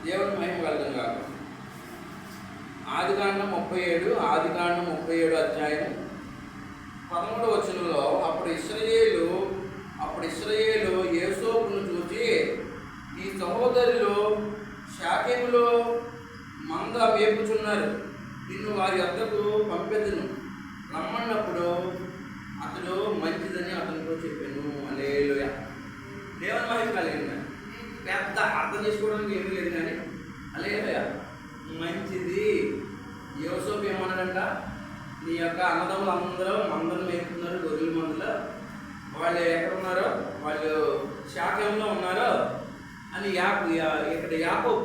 దేవుని మహిమ కలుగును గాక. ఆదికాండం 37 అధ్యాయం 13వ వచనంలో అప్పుడు ఇశ్రాయేలు యోసేపును చూసి, నీ సహోదరులు షేకెములో మంద మేపుచున్నారు, నిన్ను వారి వద్దకు పంపెదను రమ్మన్నప్పుడు అతడు మంచిదని అతనితో చెప్పాను. హల్లెలూయా. దేవుని మహిమ కలిగింది. పెద్ద అర్థం చేసుకోవడానికి ఏమీ లేదు, కానీ హల్లెలూయా మంచిది. యోసేపు ఏమన్నాడంట, నీ యొక్క అన్నదమ్ములు అందరూ మందలు మేపుతున్నారు, గొర్రెల మందలు, వాళ్ళు ఎక్కడ ఉన్నారో, వాళ్ళు షేకెములో ఉన్నారో అని ఇక్కడ యాకోబు.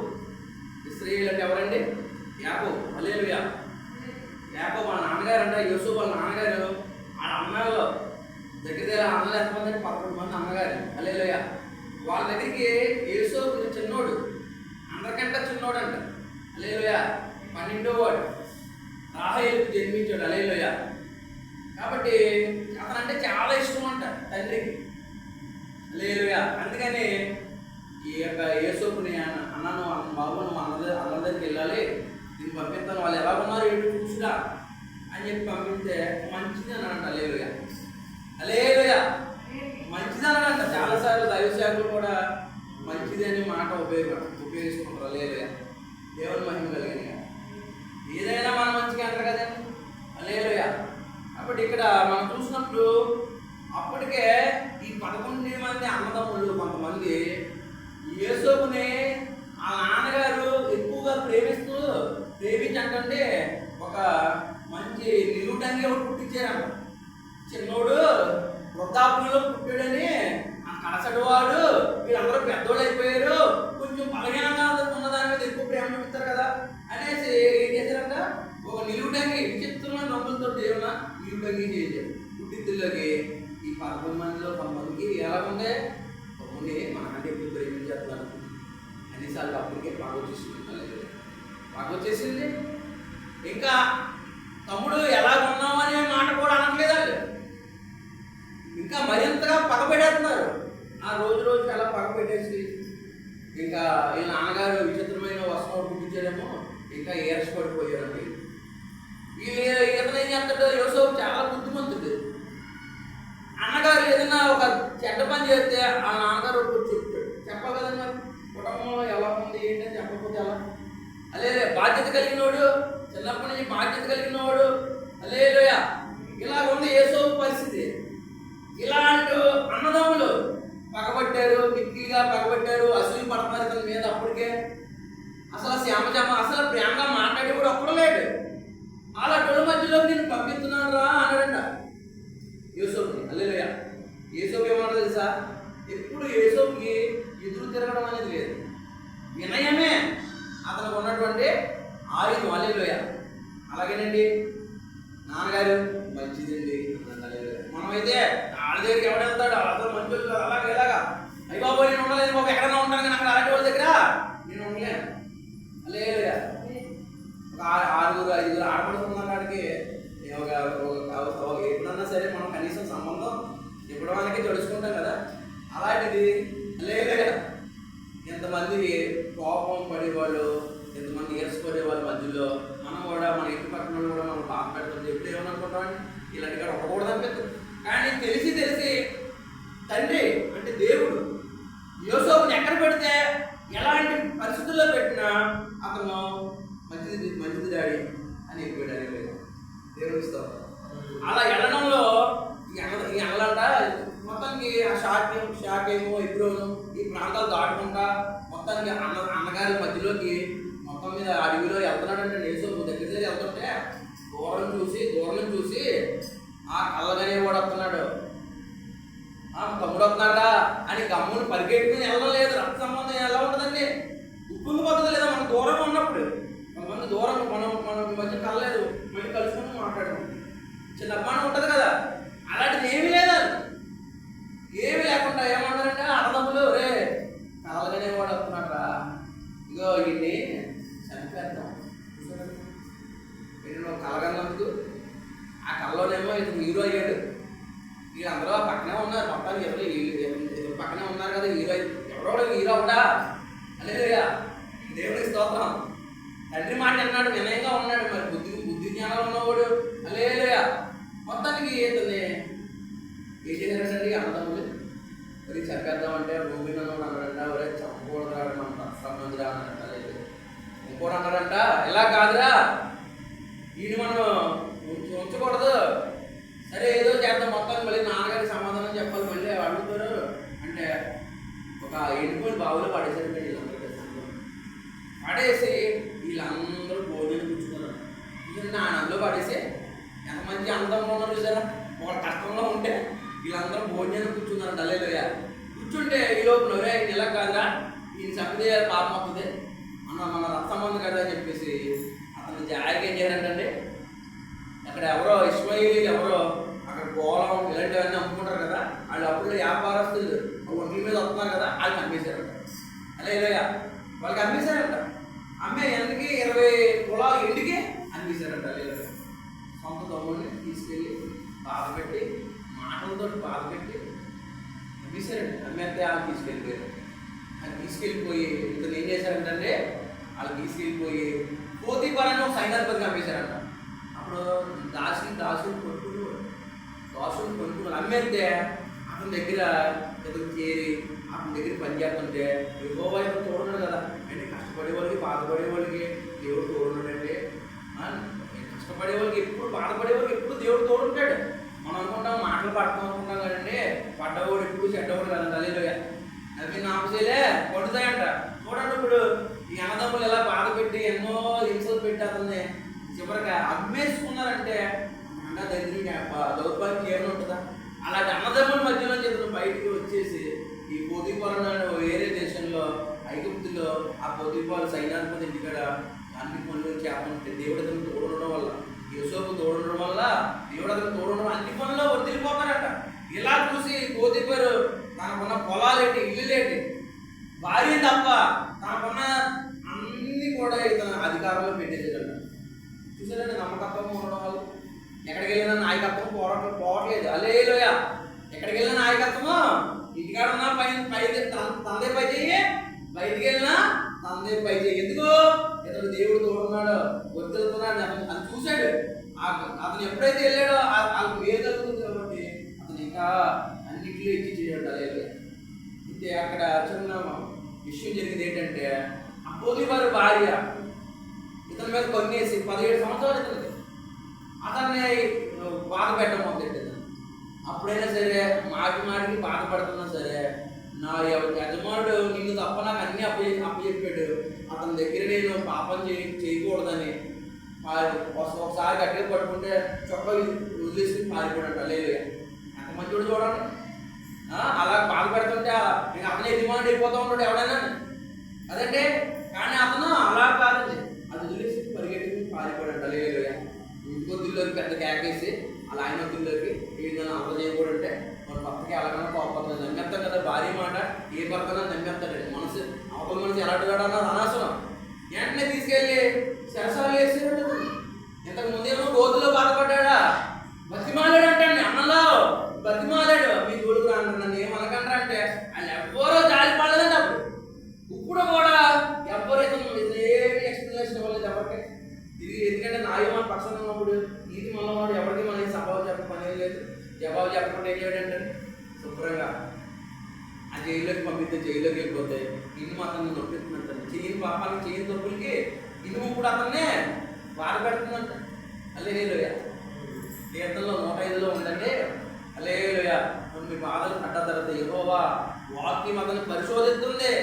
ఇశ్రాయేలు అంటే ఎవరండి? యాకోబు. హల్లెలూయా. యాకోబు వాళ్ళ నాన్నగారు అంట. యోసేపు వాళ్ళ నాన్నగారు వాళ్ళ అన్నలో దగ్గర అన్నలు ఎంతమంది అంటే 11 మంది అన్నగారు. హల్లెలూయా. వాళ్ళ దగ్గరికి యోసేపు చిన్నోడు, అందరికంటే చిన్నోడు అంట. హల్లెలూయా. 12వ వాడు రాహేలుకు జన్మించాడు. హల్లెలూయా. కాబట్టి అతనంటే చాలా ఇష్టం అంట తండ్రికి. హల్లెలూయా. అందుకని ఈ యొక్క యోసేపుని అన్నను బాబును అన్న దగ్గరికి వెళ్ళాలి, నేను పంపిస్తాను, వాళ్ళు ఎలా ఉన్నారు ఏంటి చూసిరా అని చెప్పి పంపిస్తే మంచిది అన్నాడంట. హల్లెలూయా. హల్లెలూయా. మంచిది అన్నాడంట. చాలాసార్లు దైవ సేవకులు కూడా మంచిది అనే మాట ఉపయోగిస్తుంటారు. హల్లెలూయా. దేవుని మహిమ కలిగింది. ఏదైనా మన మంచిగా అంటారు కదండి. హల్లెలూయా. కాబట్టి ఇక్కడ మనం చూసినప్పుడు అప్పటికే ఈ 11 మంది అన్నదమ్ముళ్ళు కొంతమంది యోసేపుని ఆ నాన్నగారు ఎక్కువగా ప్రేమించంటే ఒక మంచి నిలువుటంగి ఒకటి పుట్టించారంట. చిన్నోడు వృద్ధాప్యంలో పుట్టాడని ఆ కడసడు వాడు, వీళ్ళందరూ పెద్దోళ్ళు అయిపోయారు, కొంచెం బలహీనంగా ఉన్న దాని మీద ఎక్కువ ప్రేమ చూపిస్తారు కదా అనేసి ఏం చేశారంట, ఒక నిలువుటంగి విచిత్రమైన రంగులతో ఏమన్నా నిలువుటంగి చేశారు. పుట్టిద్దుల్లోకి ఈ 11 మందిలో కొంతమందికి ఎలాగుండే, తమ్ముని మనకంటే ఎక్కువ ప్రేమించేస్తున్నారు అన్నిసార్లు అప్పటికే వచ్చేసింది. ఇంకా తమ్ముడు ఎలా ఉన్నావు అనే మాట కూడా అనట్లేదండి. ఇంకా మరింతగా పగపెట్టేస్తున్నారు. ఆ రోజు అలా పగపెట్టేసి ఇంకా వీళ్ళ నాన్నగారు విచిత్రమైన వస్త్రం పుట్టించారేమో, ఇంకా ఏర్చబడిపోయారండి. ఇతను ఏం చేస్తాడు, యోసేపు చాలా బుద్ధిమంతుడు. అన్నగారు ఏదైనా ఒక చెడ్డ పని చేస్తే ఆ నాన్నగారు చెప్తాడు, చెప్పాలి కదండి. మరి కుటుంబంలో ఎలా ఉంది ఏంటి అని చెప్పకపోతే ఎలా? అలే బాధ్యత కలిగినోడు, చిన్నప్పటి నుంచి బాధ్యత కలిగినవాడు. హల్లెలూయా. ఇలా ఉంది యోసేపు పరిస్థితి. ఇలాంటి అన్నదమ్ములు పగబట్టారు, మిక్కిలిగా పగబట్టారు, అసూయ పడుతున్నారు ఇతని మీద. అప్పటికే అసలు అసలు ప్రేమగా మాట్లాడి కూడా అప్పుడు లేడు. అలా టోళ్ళ మధ్యలో నేను పంపిస్తున్నాను రా అన్నాడంట యోసేపుని. హల్లెలూయా. యోసేపు ఏమన్నా తెలుసా, ఎప్పుడు యోసేపుకి ఎదురు తిరగడం అనేది లేదు. వినయమే అతనికి ఉన్నటువంటి ఆయుధం. హల్లెలూయా. అలాగేనండి నాన్నగారు మంచిదండి. మనమైతే వాళ్ళ దగ్గరికి ఎవడెళ్తాడు, వాళ్ళతో మంచి అలాగే ఎలాగా అయ్యి బాబు నేను ఉండలేదు బాబు, ఎక్కడైనా ఉంటాను కానీ అక్కడ అలాంటి వాళ్ళ దగ్గర నేను ఉండలేను. హల్లెలూయా. ఒక 6-5 ఆడపడుతున్న కాడికి ఎప్పుడన్నా సరే మనం కనీసం సంబంధం ఇవ్వడానికి తెలుసుకుంటాం కదా. అలాంటిది హల్లెలూయా. ఎంతమంది కోపం పడేవాళ్ళు, ఎంతమంది ఈర్షపడేవాళ్ళ మధ్యలో మనం కూడా మన ఇంటి పక్కన కూడా మనం బాధ పెడుతుంది. ఎప్పుడు ఏమనుకుంటామండి, ఇలాంటి కాడ ఉండకూడదు అనిపిస్తుంది. కానీ తెలిసి తండ్రి అంటే దేవుడు యోసేపుని ఎక్కడ పెడితే ఎలాంటి పరిస్థితుల్లో పెట్టినా అతను మంచిది డాడీ అని చెప్పాడు. దేవుడు ఇస్తాం. అలా వెళ్ళడంలో ఈ అల్లంట మొత్తానికి ఆ షాకేమో ఎబ్రోను ఈ ప్రాంతాలు దాటుకుంటా మొత్తానికి అన్నగారి మధ్యలోకి మొత్తం మీద అడవిలో వెళ్తున్నాడంటే యోసేపు దగ్గర వెళ్తుంటే దూరం చూసి ఆ కళ్ళగానే వాడు వస్తున్నాడు, తమ్ముడు వస్తున్నాడా అని గమ్మును పరిగెట్టుకుని వెళ్ళడం లేదు. రక్త సంబంధం ఎలా ఉంటుందండి, ఉప్పుంది పద్ధతి లేదా. మన దూరంగా ఉన్నప్పుడు కొంతమంది దూరం మనం మధ్య కలలేదు, మళ్ళీ కలుసుకుని మాట్లాడుకుంటాం, చిన్న అభిమానం ఉంటుంది కదా. అలాంటిది ఏమీ లేదు. ఏమీ లేకుండా ఏమంటారంటే అన్నదమ్ములు, రే కలగానే వాడు వస్తున్నాడు రా, ఇగో ఇన్ని చనిపేద్దాం. నేను కలగన్నందుకు ఆ కళ్ళలోనేమో ఇతను హీరో అయ్యాడు. వీళ్ళందరూ పక్కనే ఉన్నారు, మొత్తానికి ఎవరు పక్కనే ఉన్నారు కదా. హీరో ఎవరో హీరో అవడా. హల్లెలూయా. దేవుడు స్తోత్రం. తండ్రి మాట అన్నాడు, వినయంగా ఉన్నాడు. మరి బుద్ధి జ్ఞానం ఉన్నవాడు హల్లెలూయా. మొత్తానికి ఇతన్ని ఏం చేశారండి అన్నదమ్ములు? మరి చెప్పేద్దామంటే రూబీన్ అన్నవాడు అన్నాడంట, ఒరే చంపకూడదు రాడు మన రక్తసంబంధిరా అన్నాడంట. లేదు ఇంకోటి అన్నాడంట, ఇలా కాదురా ఈయన మనం ఉంచకూడదు, సరే ఏదో చేద్దాం మొత్తాన్ని. మళ్ళీ నాన్నగారికి సమాధానం చెప్పాలి, మళ్ళీ అడుగుతారు అంటే ఒక ఎండుకొని బావులో పడేసారంటే వీళ్ళందరూ పడేసి వీళ్ళందరూ భోజనం కూర్చున్నారు. నా అందులో పడేసి ఎంత మంచి అందంగా ఉన్నారు చూసారా, ఒక కష్టంలో ఉంటే వీళ్ళందరూ భోజనం కూర్చున్నారు. హల్లెలూయా. కూర్చుంటే ఈ లోపల ఈయన ఇలా కాదురా, ఈయన చంపితే పాపం అవుతుంది మన రక్తమంది కదా అని చెప్పేసి అతను జాగ్రత్త ఏం చేయాలంటే, అక్కడ ఎవరో ఇస్మాయిలీలు ఎవరో అక్కడ గోళం ఇలాంటివన్నీ అమ్ముకుంటారు కదా, వాళ్ళు అప్పుడు వ్యాపారస్తులు ఒంటి మీద వస్తున్నారు కదా, వాళ్ళకి అమ్మేశారంట. హల్లెలూయా. వాళ్ళకి అమ్మేశారంట. అమ్మే ఎందుకు 20 తులాలు ఎండికి అమ్మేశారంట. హల్లెలూయా. సొంత తమ్ముడిని తీసుకెళ్ళి బాధపెట్టి మాటలతో బాధపెట్టి అమ్మేశారంట. అమ్మేస్తే వాళ్ళు తీసుకెళ్ళిపోయారు. అది తీసుకెళ్ళిపోయి ఇతను ఏం చేశారంటే, వాళ్ళు తీసుకెళ్ళిపోయి పోతీఫర్ ఒక సైన్యాధిపతికి అమ్మేశారంట. అప్పుడు దాసులు కొనుక్కుని అమ్మేస్తే అతని దగ్గర ఎదురు చేరి అతని దగ్గర పనిచేస్తుంటే యెహోవా తోడున్నాడు కదా. అంటే కష్టపడే వాళ్ళకి బాధపడే వాళ్ళకి దేవుడు తోడున్నాడంటే, కష్టపడే వాళ్ళకి ఎప్పుడు బాధపడే వాళ్ళకి ఎప్పుడు దేవుడు తోడుంటాడు. మనం అనుకుంటాం మాటలు పడతాం అనుకుంటాం కదండి, పడ్డవాడు ఎప్పుడు చెడ్డవాడు కదా. హల్లెలూయా. అవి నామసేలే పడుతాయంట. చూడండి ఇప్పుడు ఈ అన్నదమ్ములు ఎలా బాధ పెట్టి ఎన్నో హింసలు పెట్టి అతన్ని చివరిగా అమ్మేసుకున్నారంటే అన్న దగ్గర దౌర్భాగ్యం ఏమైనా ఉంటుందా? అలాంటి అన్నదమ్ముల మధ్యలో ఇతను బయటికి వచ్చేసి ఈ పోతీఫర్ వేరే దేశంలో ఐగుప్తులో ఆ పోతీఫర్ సైన్యాధిపతి ఇంటికాడ అన్ని పనులు చేపంటే దేవుడు అతను తోడడం వల్ల, యోసేపు తోడడం వల్ల దేవుడు అతను తోడడం అన్ని పనుల్లో వదిలిపోతారట. ఇలా చూసి పోతీఫర్ తనకున్న పొలాలేంటి, ఇల్లులేంటి, భార్య తప్ప తనకున్న అన్ని కూడా ఇతను అధికారంలో పెట్టేసాడట. చూసారండి నమ్మకత్వం ఉండడం వల్ల ఎక్కడికి వెళ్ళిన నాయకత్వం పోవట్లేదు. హల్లెలూయా. ఎక్కడికి వెళ్ళిన నాయకత్వము ఇంటికాడ ఉన్నా పై తందే పై చెయ్యి, బయటికి వెళ్ళినా తందే పై చెయ్యి. ఎందుకు? ఇతడు దేవుడు తోడున్నాడు, వర్తిల్తున్నాడు అని చూశాడు. అతను ఎప్పుడైతే వెళ్ళాడో వాళ్ళకి వేరు కలుగుతుంది కాబట్టి అతను ఇంకా అన్నింటిలో ఇచ్చి చేయడం. హల్లెలూయా. అయితే అక్కడ చిన్న విషయం జరిగింది ఏంటంటే, ఆ పోతీఫర్ భార్య ఇతని మీద కొన్నేసి 17 సంవత్సరాలు ఇతనికి అతన్ని బాధ పెట్టడం మొదలెట్టింది. అప్పుడైనా సరే మాటికి బాధపడుతున్నా సరే, నా యజమానుడు నిన్ను తప్ప నాకు అన్నీ అప్పచెప్పాడు, అతని దగ్గర నేను పాపం చేయకూడదని ఒకసారి గట్టిగా పట్టుకుంటే చొక్కా వదిలేసి పారిపోయాడు. హల్లెలూయా. ఎంత మంచివాడు చూడండి. అలా బాధ పెడుతుంటే నేను అతనే యజమానుడు అయిపోతూ ఉన్నాడు ఎవడైనా అదంటే. కానీ అతను అలా కాదండి, అది వదిలేసి పరిగెట్టుకుని పారిపోయాడు. హల్లెలూయా. ఇంకో దిల్లోకి పెద్ద కేకేసి అలా ఆయన దిల్లోకి ఈ విధంగా అమలు చేయకూడంటే మన భర్తకి ఎలాగైనా కోపడుతుంది. నమ్మేస్తాం కదా భార్య మాట, ఏ భర్తనా నమ్మేస్తాడండి. మనసు అవతల మనసు ఎలాంటి అన్నది అనవసరం. వెంటనే తీసుకెళ్ళి శరసాలు వేసాడు. ఇంతకు ముందేమో గోతులో బాధపడ్డా, బతిమాలాడు అంటండి. అన్నలో బతిమాలాడు, మీ తోడుకు అంటారు, నన్ను ఏమనకంటారా అంటే వాళ్ళు ఎవ్వరో జాలి పడలేదండి. అప్పుడు ఇప్పుడు కూడా ఎవరైతే ఏమి ఎక్స్ప్లెనేషన్ ఇవ్వలేదు ఎవరికి. ఇది ఎందుకంటే నాయమాన పక్షం ఉన్నప్పుడు నీతి మల్లవాడు ఎవరికి మనకి సభావ చెప్ప పని లేదు. జవాబు చెప్పకుండా ఏం చేయడంటే శుభ్రంగా ఆ జైల్లోకి పంపిస్తే జైల్లోకి వెళ్ళిపోతే ఇన్ని అతన్ని నొప్పిస్తుందంట. చేయని పాపానికి చేయని తప్పులకి ఇనుము కూడా అతన్నే బాధ పెడుతుందంట. హల్లెలూయా. కీర్తనలో 105లో ఉందండి. హల్లెలూయా. మీ బాధలు పడ్డ తర్వాత యెహోవా వాక్యం అతన్ని పరిశోధిస్తుంది.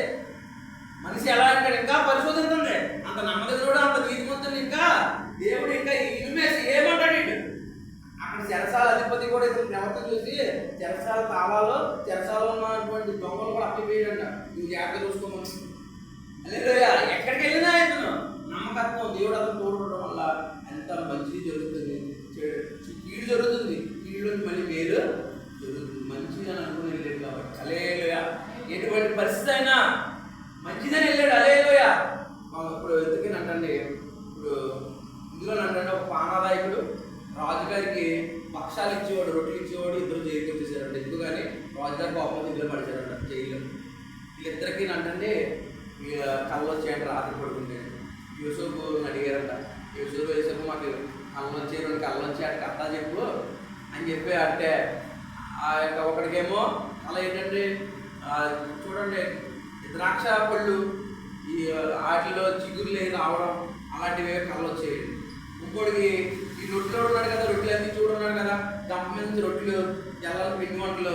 మనిషి ఎలా అంటాడు ఇంకా పరిశోధిస్తుంది. అంత నమ్మదగినోడు, అంత నీతిమంతుడు ఇంకా దేవుడు ఇంకా ఇనుమేసి ఏమంటాడు ఇటు. అక్కడ చెరసాల అధిపతి కూడా ఇతను ప్రవర్తన చూసి చెరసాల తాళాలు, చెరసాలలో ఉన్నటువంటి దొంగలు కూడా అప్పిపోయాడంట. నువ్వు జాగ్రత్త చూసుకోమని. హల్లెలూయా. ఎక్కడికి వెళ్ళినా ఇతను నమ్మకత్వం, దేవుడు అతను తోడుకోవడం వల్ల ఎంత మంచిది జరుగుతుంది, కీడు జరుగుతుంది, కీడులోకి మళ్ళీ మేలు జరుగుతుంది. మంచిది అని అనుకుని వెళ్ళాడు కాబట్టి. హల్లెలూయా. ఎటువంటి పరిస్థితి అయినా మంచిదని వెళ్ళాడు. హల్లెలూయా. ఇప్పుడు ఎందుకేనంటండి, ఇప్పుడు ఇందులో నంటే ఒక పానాదాయకుడు రాజుగారికి పక్షాలు ఇచ్చేవాడు, రొట్టెలు ఇచ్చేవాడు, ఇద్దరు జైలుకి వచ్చేసారంట. ఎందుకు కానీ రాజుగారి కోపం ఇందులో పడిచారంట జైల్లో. వీళ్ళిద్దరికీ నంటే వీళ్ళ కళ్ళు వచ్చాయంటే రాత్రి పడుకుంటే యూసుఫ్ అడిగారంట. యూసుఫ్ మాకు కళ్ళు వచ్చాయి, 2 కళ్ళు వచ్చాయి, కథ చెప్పు అని చెప్పి అంటే ఆ యొక్క ఒకడికేమో అలా ఏంటంటే చూడండి ద్రాక్ష పళ్ళు ఈ వాటిలో చిగురులు రావడం అలాంటివి కళ్ళు వచ్చాయి. ఇంకోటికి ఈ రొట్టెలో ఉన్నాడు కదా, రొట్టెలు అన్ని చూడున్నాడు కదా, గంప మీద నుంచి రొట్టెలు జల్లాల పిండి వంటలు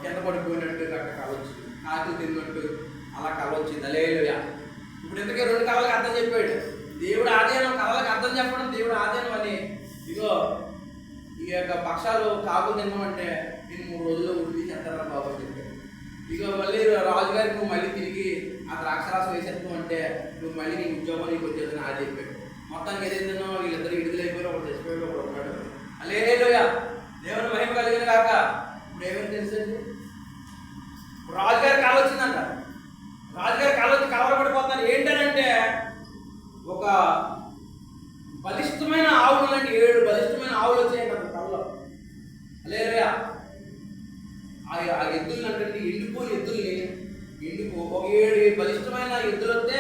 కింద పడిపోయినట్టు అక్కడ కళ్ళు వచ్చింది, కాకులు తిన్నట్టు అలా కళ్ళు వచ్చింది. అలేలుయా. ఇప్పుడు ఇంతకే 2 కళ్ళకి అర్థం చెప్పాడు దేవుడు. ఆధీనం కళ్ళకి అర్థం చెప్పడం దేవుడు ఆధీనం అని. ఇగో ఈ యొక్క పక్షాలు కాకులు తిన్నామంటే నేను 3 రోజుల్లో ఉడికి చేస్తారా బాబు అని చెప్పాడు. ఇక మళ్ళీ రాజుగారికి నువ్వు మళ్ళీ తిరిగి ఆ ద్రాక్షరాసం వేసేస్తావు అంటే నువ్వు మళ్ళీ నీ ఉద్యోగం నీకు వచ్చేదని అది చెప్పాడు. మొత్తానికి ఏదైతుందో వీళ్ళిద్దరు విడుదలైపోయారు, ఒకటి తెచ్చిపోయాడు, ఒకడు ఉన్నాడు. అలేలుయా. దేవుని మహిమ కలిగిన కాక ఇప్పుడు ఏమైనా తెలుసండి, రాజుగారి కాలు వచ్చిందంట. రాజుగారి కాలు వచ్చి కలవరపడిపోతున్నారు. ఏంటనంటే ఒక బలిష్టమైన ఆవులు లాంటి 7 బలిష్టమైన ఆవులు వచ్చాయంట అక్కడ కళ్ళలో. అలేలుయా. ఆ ఎద్దుల్ని అంటే ఎండిపోయిన ఎద్దుల్ని ఒక 7 బలిష్టమైన ఎద్దులు వస్తే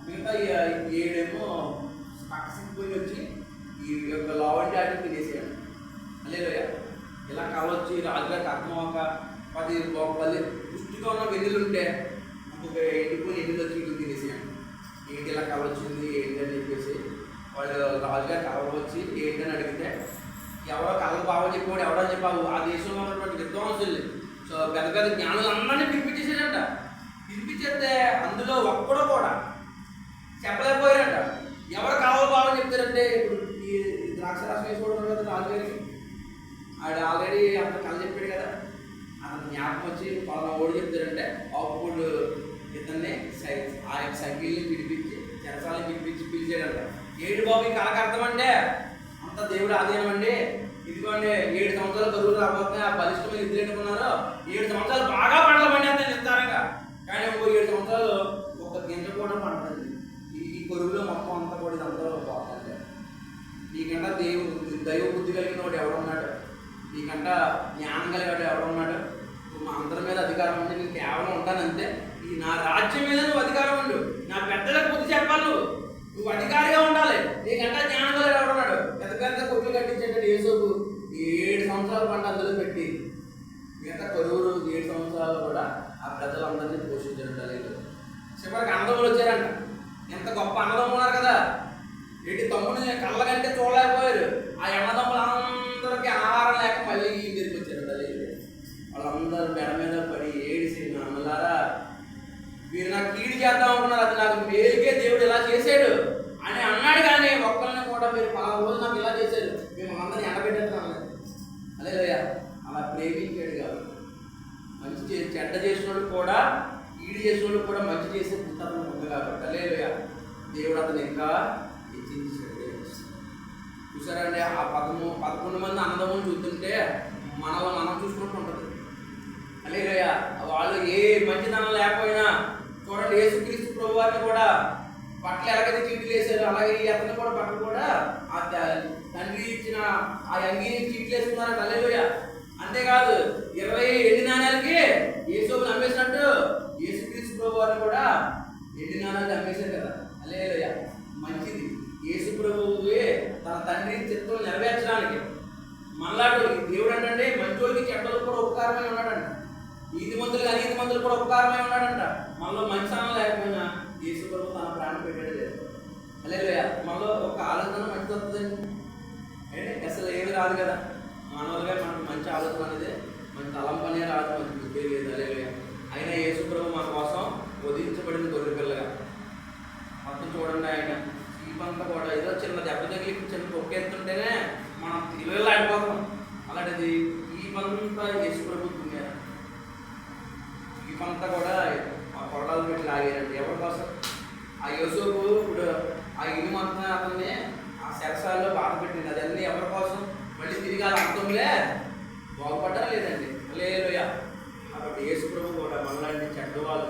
మిగతా 7 పక్కసిపోయి వచ్చి ఈ యొక్క లావంటి ఆటలు తినేసాడు. అలేలుయా. ఇలా కావచ్చు రాజుగారికి అర్థమవక 10 పుష్టిగా ఉన్న వెన్నులు ఉంటే ఇంకొక ఎండిపోయిన ఎన్నులు వచ్చి ఇల్లు తినేసాడు. ఏంటి ఇలా కలవచ్చింది ఏంటి అని చెప్పేసి వాళ్ళు రాజుగారు కలవ వచ్చి ఏంటని అడిగితే ఎవరో కళ్ళ బాగా చెప్పాడు, ఎవరో చెప్పావు ఆ దేశంలో ఉన్నటువంటి విద్వాంసులు పెద్ద పెద్ద జ్ఞానులు అందరినీ పిలిపించేసాడంట. పిలిపించేస్తే అందులో ఒక్కడో కూడా చెప్పలేకపోయారంట. ఎవరు కావాలి బాగా చెప్తారంటే ఇప్పుడు ఈ ద్రాక్షరాసం వేసుకోవడం కదా రాజుగారికి, ఆడు ఆల్రెడీ అతను కళ చెప్పాడు కదా, అతను జ్ఞాపకం వచ్చి పలానా ఓడి చెప్తారంటే అప్పుడు ఇతన్ని ఆ యొక్క సంఖ్యల్ని పిలిపించి చెరసాలని పిలిచాడంట. ఏడు బాబు ఈ కళకు అర్థం అంటే అంత దేవుడు ఆధీనం అండి. ఇదిగోండి 7 సంవత్సరాలు కరువు రాబోతున్నాయి, ఆ బలిష్టమైన ఇద్దరు ఎన్నుకున్నారు. 7 సంవత్సరాలు బాగా పంటలు పండి అంత నిర్ధారంగా, కానీ ఇంకో 7 సంవత్సరాలు ఒక గింజ కూడా పండుతుంది. ఈ కరువులో మొత్తం అంతా కూడా ఇదంతా పోతుంది. నీకంట దైవ బుద్ధి కలిగిన వాడు ఎవడున్నాడు, నీకంట జ్ఞానం కలిగిన ఎవడున్నాడు, మా అందరి మీద అధికారం ఉంటే నేను కేవలం ఉంటానంతే. ఈ నా రాజ్యం మీద నువ్వు అధికారం ఉండు, నా పెద్దలకు బుద్ధి చెప్పాలి, నువ్వు అధికారిగా ఉండాలి. నీకంట జ్ఞానం కలిగిన ఎవడున్నాడు. పెద్ద పెద్ద కొట్లు కట్టించేటట్టు యేసోపు 7 సంవత్సరాల పంట అందులో పెట్టి మిగతా కరువులు 7 సంవత్సరాలు కూడా ఆ ప్రజలందరినీ పోషించడం. చివరికి అన్నదమ్ములు వచ్చారంట. ఎంత గొప్ప అన్నదమ్ములు ఉన్నారు కదా, ఏంటి తమ్ముడిని కళ్ళ కంటే చూడలేకపోయారు. ఆ అన్నదమ్ములు అందరికీ ఆహారం లేక మళ్ళీ ఇంటికి వచ్చారు. వాళ్ళందరూ మెడ మీద పడి ఏడిసి అన్నలారా మీరు నాకు కీడు చేద్దాం అనుకున్నారు, అది నాకు మేలుకే దేవుడు ఇలా చేశాడు అని అన్నాడు. కానీ ఒక్కరిని కూడా మీరు 10 రోజులు నాకు ఇలా చేశారు, మేము అందరినీ ఎండబెట్టేస్తున్నాం. అలేలుయా. అలా ప్రేమించాడు కాబట్టి మంచి చెడ్డ చేసినోడు కూడా కీడు చేసినోడు కూడా మంచి చేసే పుస్తకం ఉంది కాబట్టి అలేలుయా. దేవుడు అతను ఇంకా హెచ్చించాడు. చూసారండి ఆ 11 మంది అన్నదమ్ములు చూస్తుంటే మనలో మనం చూసుకుంటూ ఉంటుంది. అలేలుయా. వాళ్ళు ఏ మంచిదనం లేకపోయినా చూడండి యేసుక్రీస్తు ప్రభు వారిని కూడా బట్టలు ఎలాగైతే చీట్లు వేశారు అలాగే అతను కూడా బట్టలు కూడా ఆ తండ్రి ఇచ్చిన ఆ అంగీని చీట్లు వేసుకున్నారంట. హల్లెలూయా. అంతేకాదు 20 ఎండి నాణ్యాలకి యేసుని అమ్మేసినట్టు యేసుక్రీస్తు ప్రభు వారిని కూడా ఎండి నాణ్యాలకి అమ్మేశారు కదా. హల్లెలూయా. మంచిది. యేసు ప్రభువే తన తండ్రి చిత్తం నెరవేర్చడానికి మనలాంటి దేవుడు అంటే మంచోళ్ళకి చెడ్డలకు కూడా ఉపకారమై ఉన్నాడంట. నీతిమంతులు అనీతిమంతులు కూడా ఉపకారమై ఉన్నాడంట. మనలో మంచి స్థానం లేకపోయినా యేసు ప్రభు తన ప్రాణం పెట్టాడు లేదు. హల్లెలూయా. మనలో ఒక ఆలోచన మంచి వస్తుందండి అంటే అసలు ఏమి రాదు కదా. మానవులుగా మనకు మంచి ఆలోచన అనేది మంచి తలంపు అనే రాదు, మంచి బుద్ధి లేదు. హల్లెలూయా. అయినా యేసు ప్రభు మన కోసం వధించబడిన గొర్రె పిల్లగా మొత్తం చూడండి. ఆయన చీపంతా కూడా ఏదో చిన్న దెబ్బ తగిలి చిన్న తొక్కేస్తుంటేనే మనం ఇల్లు ఆడిపోతాం. అలాంటిది ఈ పంతా యేసు ప్రభు దున్నారు. ఈ పంతా కూడా ఆ కొరడాలు పెట్టి లాగారండి. ఎవరి కోసం? ఆ యోసేపు ఇప్పుడు ఆ ఇల్లు మొత్తం అతన్ని ఆ శరసాల్లో బాధ పెట్టింది. అదన్నీ ఎవరి కోసం? మళ్ళీ తిరిగి అలా అర్థంలే బాగుపడ్డారా లేదండి. హల్లెలూయా. కాబట్టి యేసు ప్రభు కూడా మనలాంటి చెడ్డవాళ్ళు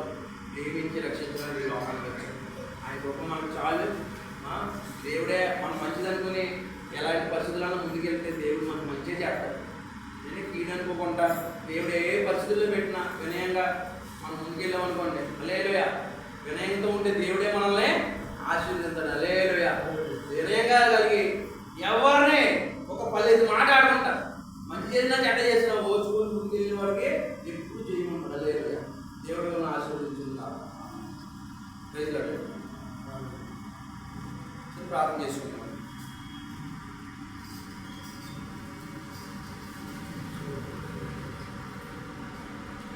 ప్రేమించి రక్షించడానికి ఈ లోకానికి వచ్చారు. ఆయన గొప్ప మనకు చాలు. దేవుడే మనం మంచిదనుకుని ఎలాంటి పరిస్థితులను ముందుకెళ్తే దేవుడు మనకు మంచిగా చేస్తాడు. నేను కీడు అనుకోకుండా దేవుడు ఏ పరిస్థితుల్లో పెట్టినా వినయంగా మనం ముందుకెళ్ళామనుకోండి. హల్లెలూయా. వినయంతో ఉంటే దేవుడే మనల్ని ఆశీర్వదిస్తాడు. హల్లెలూయా. వినయంగా కలిగి ఎవరిని ఒక 15 మాట్లాడుకుంటా మంచి చేసినా చెడ్డ చేసినా ఓచుకొని ముందుకు వెళ్ళిన వాడికి ఎప్పుడు చేయమంటాడు. హల్లెలూయా. దేవుడు మనం ఆశీర్వదించుకుంటాడు. Praise lord. ప్రార్థన చేసుకుంటాం.